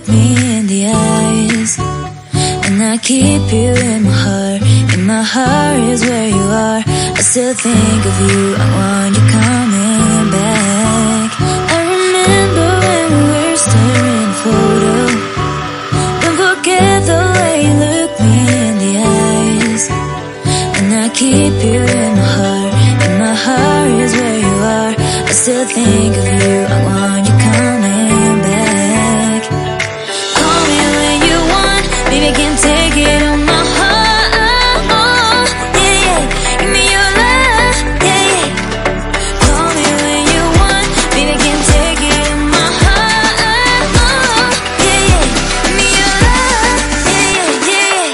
look me in the eyes, and I keep you in my heart. In my heart is where you are. I still think of you, I want you coming back. I remember when we were staring at a photo. Don't forget the way you look me in the eyes, and I keep you in my heart. In my heart is where you are. I still think of you, I want you coming back. Call me when you want, baby, I can't take it on my heart. Yeah, yeah, give me your love, yeah, yeah. Call me when you want, baby, I can't take it on my heart. Yeah, yeah, give me your love, yeah, yeah,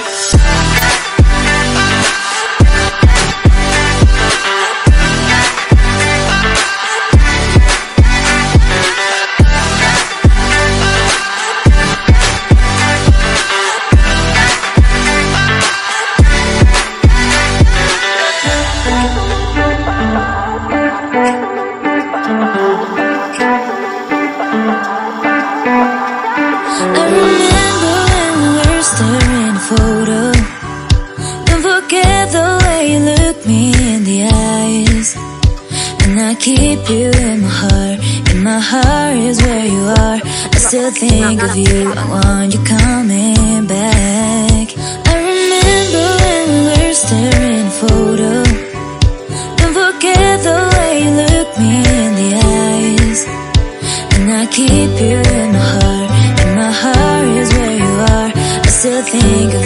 I remember when we were staring at a photo. Don't forget the way you look me in the eyes, and I keep you in my heart. In my heart is where you are. I still think of you, I want you coming back. I remember when we were staring at a photo. Don't forget the way you look me in the eyes, and I keep you in my heart. In my heart is where you are. I still think of